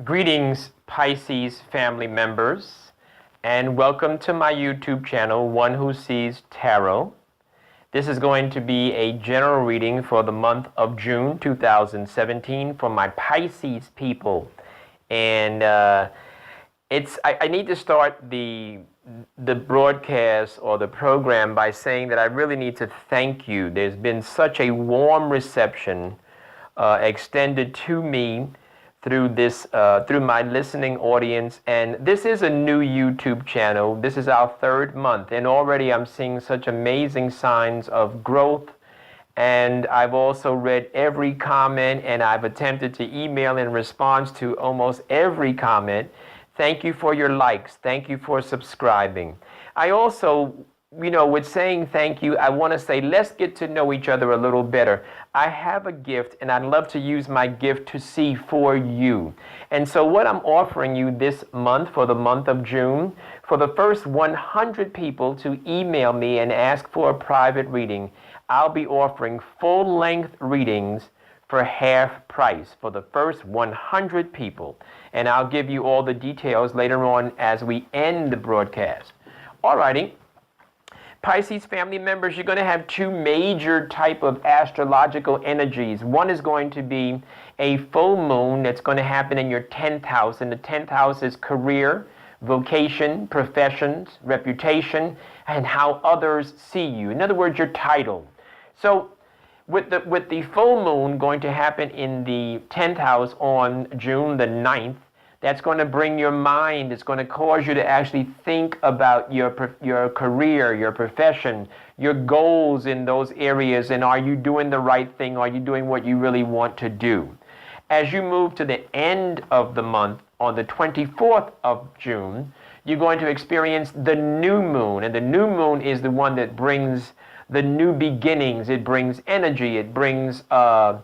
Greetings, Pisces family members, and welcome to my YouTube channel, One Who Sees Tarot. This is going to be a general reading for the month of June 2017 for my Pisces people. And I need to start the broadcast or the program by saying that I really need to thank you. There's been such a warm reception extended to me through my listening audience, and this is a new YouTube channel. This is our third month, and already I'm seeing such amazing signs of growth. And I've also read every comment, and I've attempted to email in response to almost every comment. Thank you for your likes. Thank you for subscribing. I also, with saying thank you, I want to say let's get to know each other a little better. I have a gift, and I'd love to use my gift to see for you. And so what I'm offering you this month, for the month of June, for the first 100 people to email me and ask for a private reading, I'll be offering full-length readings for half price for the first 100 people. And I'll give you all the details later on as we end the broadcast. Alrighty. Pisces family members, you're going to have two major type of astrological energies. One is going to be a full moon that's going to happen in your 10th house. And the 10th house is career, vocation, professions, reputation, and how others see you. In other words, your title. So with the full moon going to happen in the 10th house on June the 9th, that's going to bring your mind. It's going to cause you to actually think about your career, your profession, your goals in those areas, and are you doing the right thing? Are you doing what you really want to do? As you move to the end of the month, on the 24th of June, you're going to experience the new moon, and the new moon is the one that brings the new beginnings. It brings energy. It brings a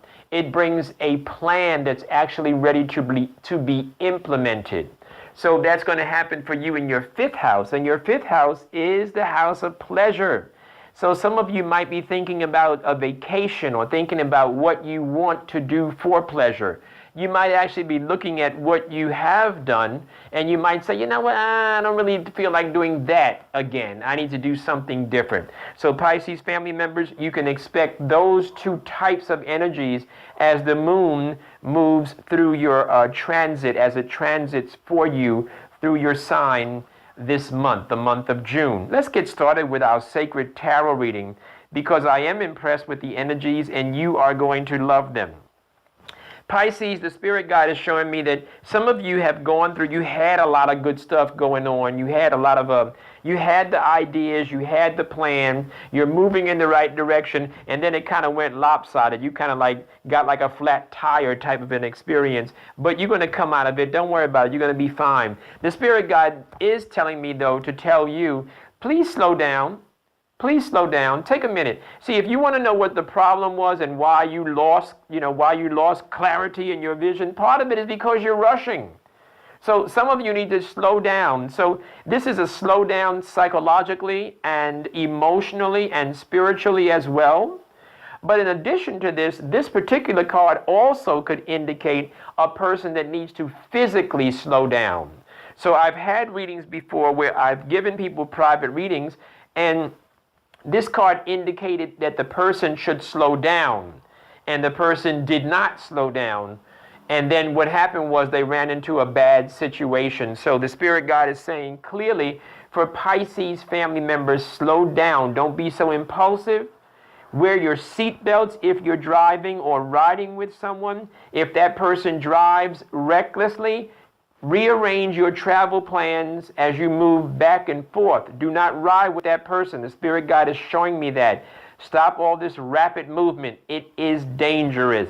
plan that's actually ready to be implemented. So that's going to happen for you in your 5th house. And your 5th house is the house of pleasure. So some of you might be thinking about a vacation or thinking about what you want to do for pleasure. You might actually be looking at what you have done, and you might say, you know what, I don't really feel like doing that again. I need to do something different. So Pisces family members, you can expect those two types of energies as the moon moves through your transit, as it transits for you through your sign this month, the month of June. Let's get started with our sacred tarot reading, because I am impressed with the energies and you are going to love them. Pisces, the spirit guide is showing me that some of you have gone through, you had a lot of good stuff going on. You had a lot of, you had the ideas, you had the plan, you're moving in the right direction, and then it kind of went lopsided. You kind of got like a flat tire type of an experience, but you're going to come out of it. Don't worry about it. You're going to be fine. The spirit guide is telling me, though, to tell you, please slow down. Please slow down. Take a minute. See, if you want to know what the problem was and why you lost clarity in your vision, part of it is because you're rushing. So some of you need to slow down. So this is a slow down psychologically and emotionally and spiritually as well. But in addition to this, this particular card also could indicate a person that needs to physically slow down. So I've had readings before where I've given people private readings, and this card indicated that the person should slow down, and the person did not slow down. And then what happened was they ran into a bad situation. So the spirit guide is saying clearly for Pisces family members, slow down. Don't be so impulsive. Wear your seatbelts if you're driving or riding with someone. If that person drives recklessly, rearrange your travel plans as you move back and forth. Do not ride with that person. The spirit guide is showing me that. Stop all this rapid movement. It is dangerous.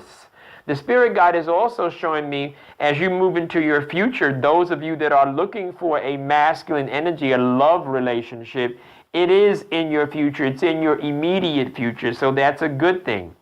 The spirit guide is also showing me, as you move into your future, those of you that are looking for a masculine energy, a love relationship, it is in your future. It's in your immediate future. So that's a good thing.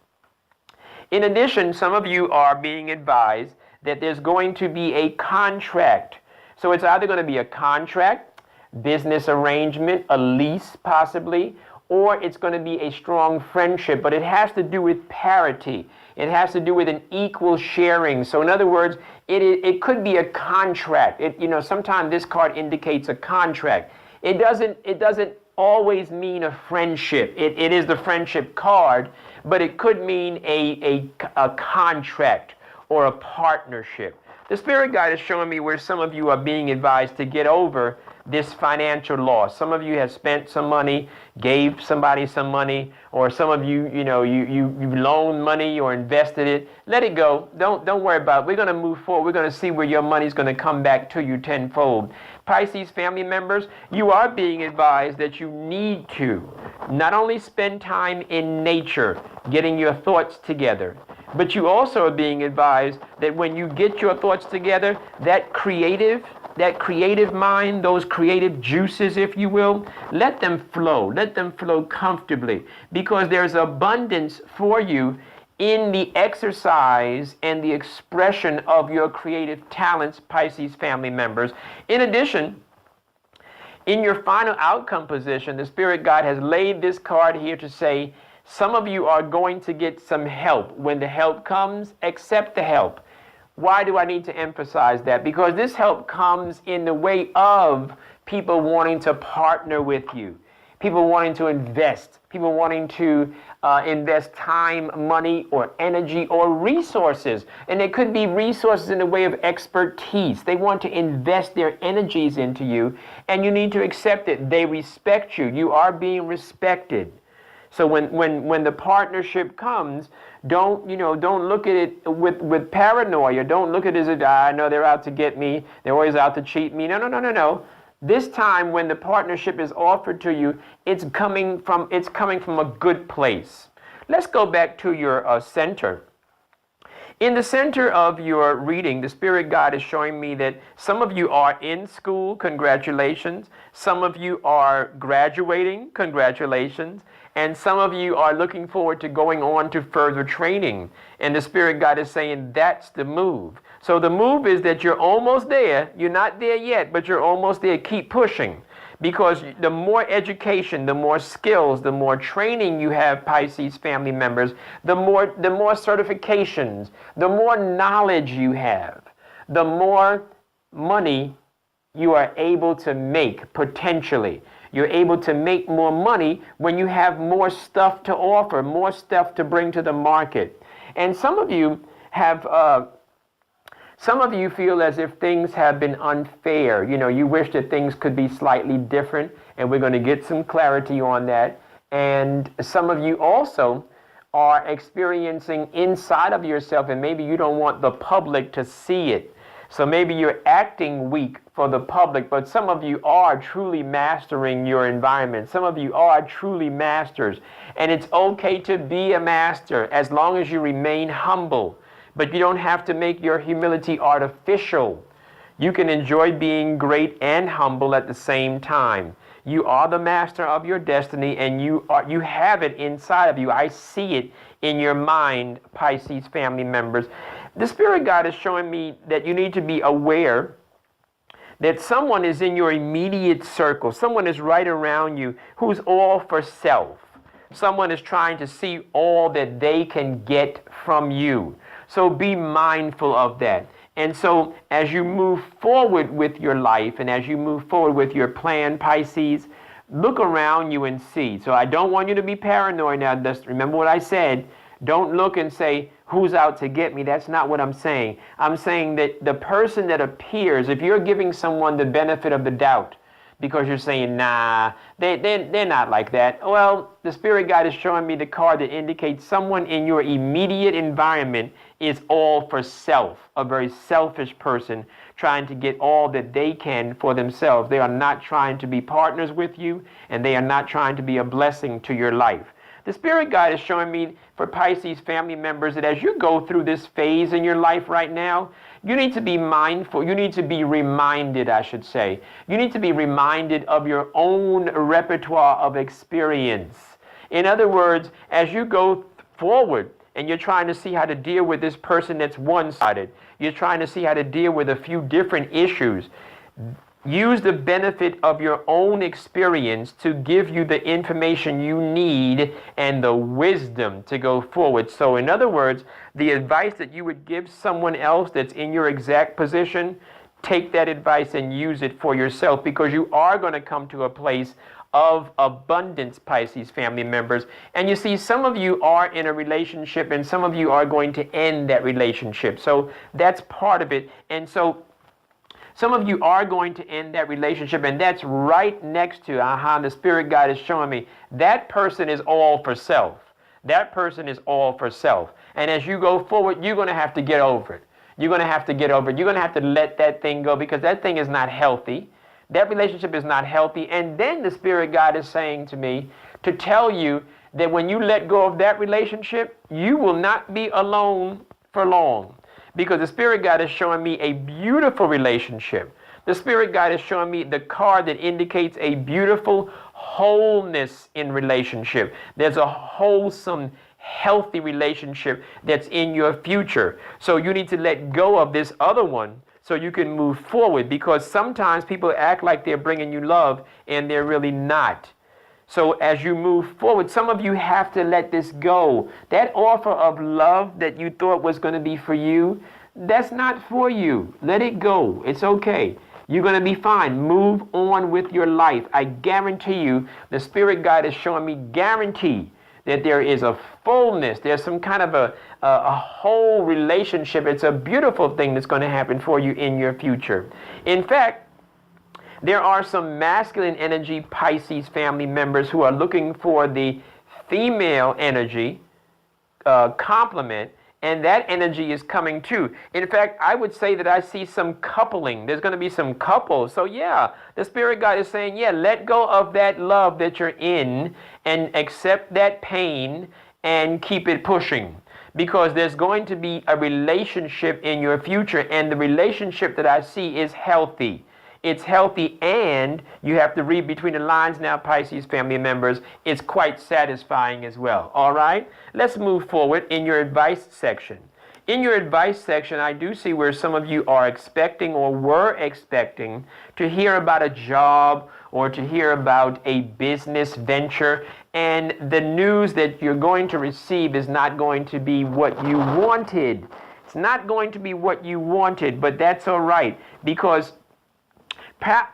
In addition, some of you are being advised that there's going to be a contract. So it's either going to be a contract, business arrangement, a lease possibly, or it's going to be a strong friendship, but it has to do with parity. It has to do with an equal sharing. So in other words, it could be a contract. Sometimes this card indicates a contract. It doesn't always mean a friendship. It is the friendship card, but it could mean a contract or a partnership. The spirit guide is showing me where some of you are being advised to get over this financial loss. Some of you have spent some money, gave somebody some money, or some of you, you loaned money or invested it. Let it go. Don't worry about it. We're going to move forward. We're going to see where your money is going to come back to you tenfold. Pisces family members, you are being advised that you need to not only spend time in nature, getting your thoughts together, but you also are being advised that when you get your thoughts together, that creative mind, those creative juices, if you will, let them flow comfortably, because there's abundance for you in the exercise and the expression of your creative talents, Pisces family members. In addition, in your final outcome position, the Spirit God has laid this card here to say, some of you are going to get some help. When the help comes, accept the help. Why do I need to emphasize that? Because this help comes in the way of people wanting to partner with you, people wanting to invest, people wanting to invest time, money, or energy, or resources. And it could be resources in the way of expertise. They want to invest their energies into you, and you need to accept it. They respect you. You are being respected. So when the partnership comes, don't look at it with paranoia. Don't look at it as I know they're out to get me. They're always out to cheat me. No. This time when the partnership is offered to you, it's coming from a good place. Let's go back to your center. In the center of your reading, the Spirit God is showing me that some of you are in school, congratulations. Some of you are graduating, congratulations. And some of you are looking forward to going on to further training. And the Spirit God is saying that's the move. So the move is that you're almost there. You're not there yet, but you're almost there. Keep pushing. Because the more education, the more skills, the more training you have, Pisces family members, the more certifications, the more knowledge you have, the more money you are able to make potentially. You're able to make more money when you have more stuff to offer, more stuff to bring to the market. And some of you feel as if things have been unfair. You wish that things could be slightly different, and we're going to get some clarity on that. And some of you also are experiencing inside of yourself, and maybe you don't want the public to see it. So maybe you're acting weak for the public, but some of you are truly mastering your environment. Some of you are truly masters, and it's okay to be a master as long as you remain humble. But you don't have to make your humility artificial. You can enjoy being great and humble at the same time. You are the master of your destiny, and you have it inside of you. I see it in your mind, Pisces family members. The Spirit God is showing me that you need to be aware that someone is in your immediate circle. Someone is right around you who's all for self. Someone is trying to see all that they can get from you. So be mindful of that. And so as you move forward with your life and as you move forward with your plan, Pisces, look around you and see. So I don't want you to be paranoid now. Just remember what I said. Don't look and say, who's out to get me? That's not what I'm saying. I'm saying that the person that appears, if you're giving someone the benefit of the doubt, because you're saying, nah, they're not like that. Well, the Spirit God is showing me the card that indicates someone in your immediate environment is all for self, a very selfish person trying to get all that they can for themselves. They are not trying to be partners with you, and they are not trying to be a blessing to your life. The Spirit God is showing me for Pisces family members that as you go through this phase in your life right now, you need to be mindful. You need to be reminded, I should say. You need to be reminded of your own repertoire of experience. In other words, as you go forward and you're trying to see how to deal with this person that's one-sided, you're trying to see how to deal with a few different issues, Use the benefit of your own experience to give you the information you need and the wisdom to go forward. So in other words, the advice that you would give someone else that's in your exact position, take that advice and use it for yourself, because you are going to come to a place of abundance, Pisces family members. And you see, some of you are in a relationship and some of you are going to end that relationship. So that's part of it. And so some of you are going to end that relationship, and that's right next to, the Spirit guide is showing me, that person is all for self. That person is all for self. And as you go forward, you're going to have to get over it. You're going to have to get over it. You're going to have to let that thing go, because that thing is not healthy. That relationship is not healthy. And then the Spirit guide is saying to me to tell you that when you let go of that relationship, you will not be alone for long. Because the Spirit guide is showing me a beautiful relationship. The Spirit guide is showing me the card that indicates a beautiful wholeness in relationship. There's a wholesome, healthy relationship that's in your future. So you need to let go of this other one so you can move forward, because sometimes people act like they're bringing you love and they're really not. So as you move forward, some of you have to let this go. That offer of love that you thought was going to be for you, that's not for you. Let it go. It's okay. You're going to be fine. Move on with your life. I guarantee you, the Spirit guide is showing me, guarantee that there is a fullness. There's some kind of a whole relationship. It's a beautiful thing that's going to happen for you in your future. In fact, there are some masculine energy Pisces family members who are looking for the female energy complement, and that energy is coming too. In fact, I would say that I see some coupling. There's going to be some couples. So yeah, the Spirit guide is saying, yeah, let go of that love that you're in and accept that pain and keep it pushing. Because there's going to be a relationship in your future, and the relationship that I see is healthy. It's healthy, and you have to read between the lines now, Pisces family members. It's quite satisfying as well. All right? Let's move forward in your advice section. In your advice section, I do see where some of you are expecting or were expecting to hear about a job or to hear about a business venture, and the news that you're going to receive is not going to be what you wanted. It's not going to be what you wanted, but that's all right, because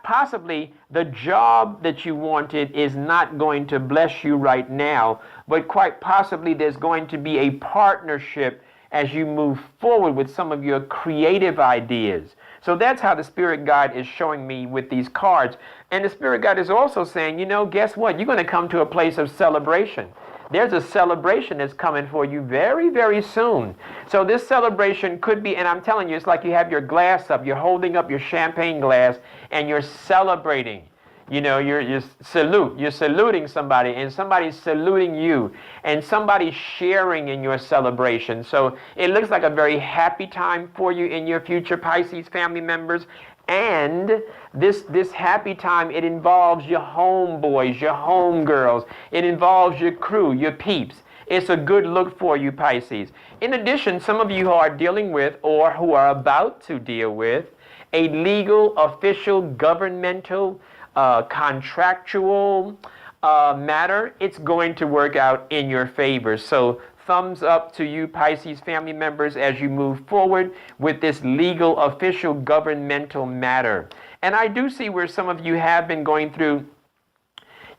possibly the job that you wanted is not going to bless you right now, but quite possibly there's going to be a partnership as you move forward with some of your creative ideas. So that's how the Spirit guide is showing me with these cards. And the Spirit guide is also saying, you know, guess what? You're going to come to a place of celebration. There's a celebration that's coming for you very, very soon. So this celebration could be, and I'm telling you, it's like you have your glass up, you're holding up your champagne glass, and you're celebrating. You know, you're saluting somebody, and somebody's saluting you, and somebody's sharing in your celebration. So it looks like a very happy time for you in your future, Pisces family members. And this happy time, it involves your homeboys, your homegirls. It involves your crew, your peeps. It's a good look for you, Pisces. In addition, some of you who are dealing with or who are about to deal with a legal, official, governmental, contractual matter, it's going to work out in your favor. So thumbs up to you, Pisces family members, as you move forward with this legal, official, governmental matter. And I do see where some of you have been going through,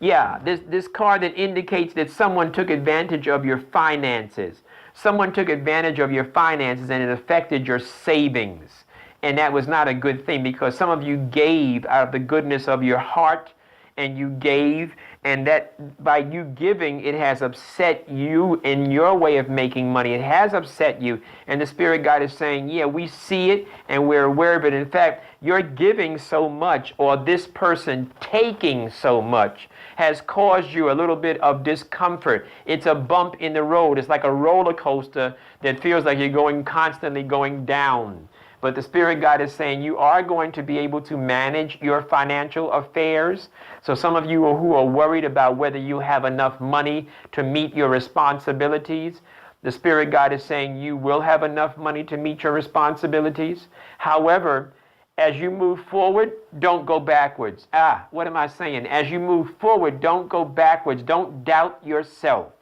this card that indicates that someone took advantage of your finances. Someone took advantage of your finances and it affected your savings. And that was not a good thing, because some of you gave out of the goodness of your heart, and you gave, and that by you giving, it has upset you in your way of making money. It has upset you. And the Spirit guide is saying, yeah, we see it and we're aware of it. In fact, you're giving so much, or this person taking so much, has caused you a little bit of discomfort. It's a bump in the road. It's like a roller coaster that feels like you're constantly going down. But the Spirit guide is saying you are going to be able to manage your financial affairs. So some of you who are worried about whether you have enough money to meet your responsibilities, the Spirit guide is saying you will have enough money to meet your responsibilities. However, As you move forward, don't go backwards. What am I saying? As you move forward, don't go backwards. Don't doubt yourself.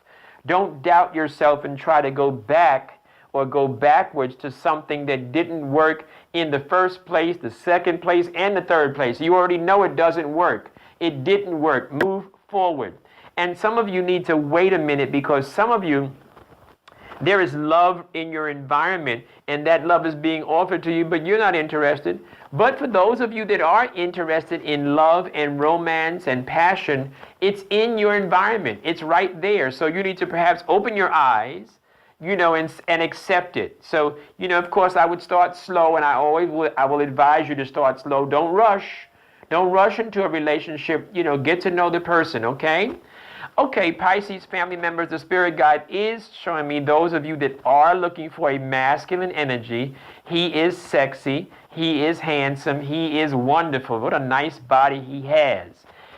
Don't doubt yourself and try to go back or go backwards to something that didn't work in the first place, the second place, and the third place. You already know it doesn't work. It didn't work. Move forward. And some of you need to wait a minute, because some of you, there is love in your environment, and that love is being offered to you, but you're not interested. But for those of you that are interested in love and romance and passion, it's in your environment. It's right there. So you need to perhaps open your eyes, and accept it. So, of course, I would start slow, and I will advise you to start slow. Don't rush. Don't rush into a relationship. Get to know the person, okay? Okay, Pisces family members, the spirit guide is showing me those of you that are looking for a masculine energy. He is sexy. He is handsome. He is wonderful. What a nice body he has.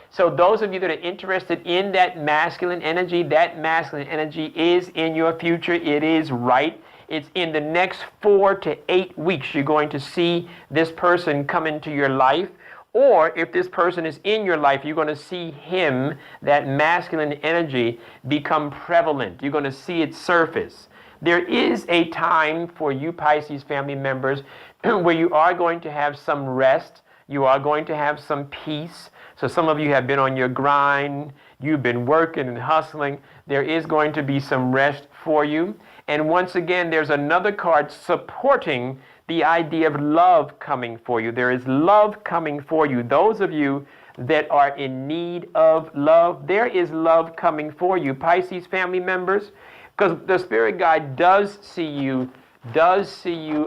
So those of you that are interested in that masculine energy is in your future. It is right. It's in the next 4 to 8 weeks. You're going to see this person come into your life. Or if this person is in your life, you're going to see him, that masculine energy, become prevalent. You're going to see it surface. There is a time for you Pisces family members where you are going to have some rest. You are going to have some peace. So some of you have been on your grind. You've been working and hustling. There is going to be some rest for you. And once again, there's another card supporting the idea of love coming for you. There is love coming for you. Those of you that are in need of love, there is love coming for you. Pisces family members, because the spirit guide does see you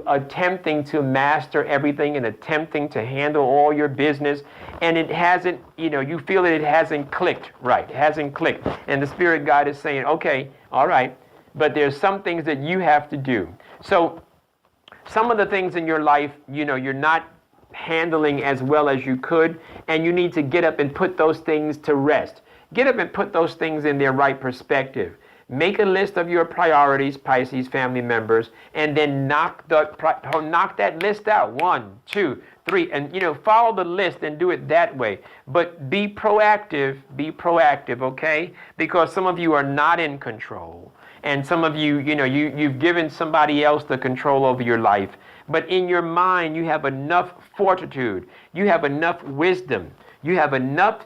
attempting to master everything and attempting to handle all your business, and it hasn't, you feel that it hasn't clicked right. It hasn't clicked. And the spirit guide is saying, okay, all right, but there's some things that you have to do. So some of the things in your life, you're not handling as well as you could, and you need to get up and put those things to rest. Get up and put those things in their right perspective. Make a list of your priorities, Pisces family members, and then knock that list out. 1, 2, 3, and follow the list and do it that way. But be proactive, okay? Because some of you are not in control. And some of you, you've given somebody else the control over your life. But in your mind, you have enough fortitude. You have enough wisdom. You have enough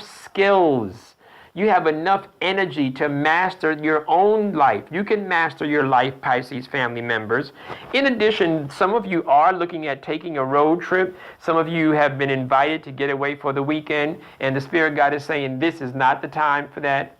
skills. You have enough energy to master your own life. You can master your life, Pisces family members. In addition, some of you are looking at taking a road trip. Some of you have been invited to get away for the weekend. And the spirit guide is saying this is not the time for that.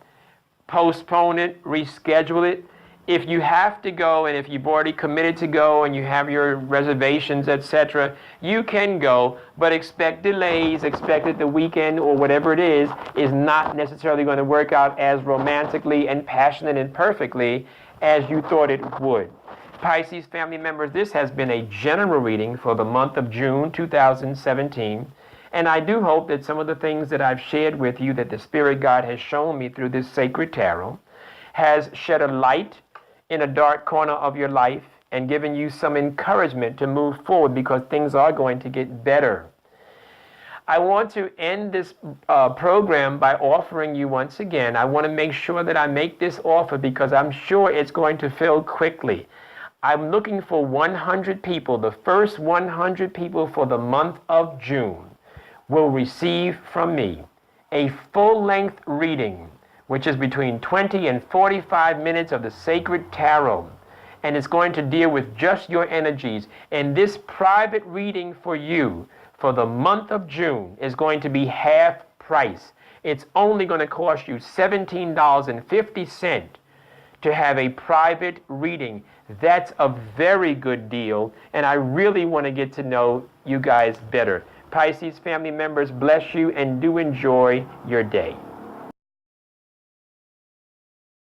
Postpone it, reschedule it. If you have to go, and if you've already committed to go and you have your reservations, etc., you can go, but expect delays. Expect that the weekend or whatever it is not necessarily going to work out as romantically and passionate and perfectly as you thought it would. Pisces family members, this has been a general reading for the month of June 2017. And I do hope that some of the things that I've shared with you, that the Spirit Guide has shown me through this sacred tarot, has shed a light in a dark corner of your life and given you some encouragement to move forward, because things are going to get better. I want to end this program by offering you once again. I want to make sure that I make this offer because I'm sure it's going to fill quickly. I'm looking for 100 people. The first 100 people for the month of June will receive from me a full-length reading, which is between 20 and 45 minutes of the sacred tarot. And it's going to deal with just your energies. And this private reading for you for the month of June is going to be half price. It's only going to cost you $17.50 to have a private reading. That's a very good deal, and I really want to get to know you guys better. Pisces family members, bless you and do enjoy your day.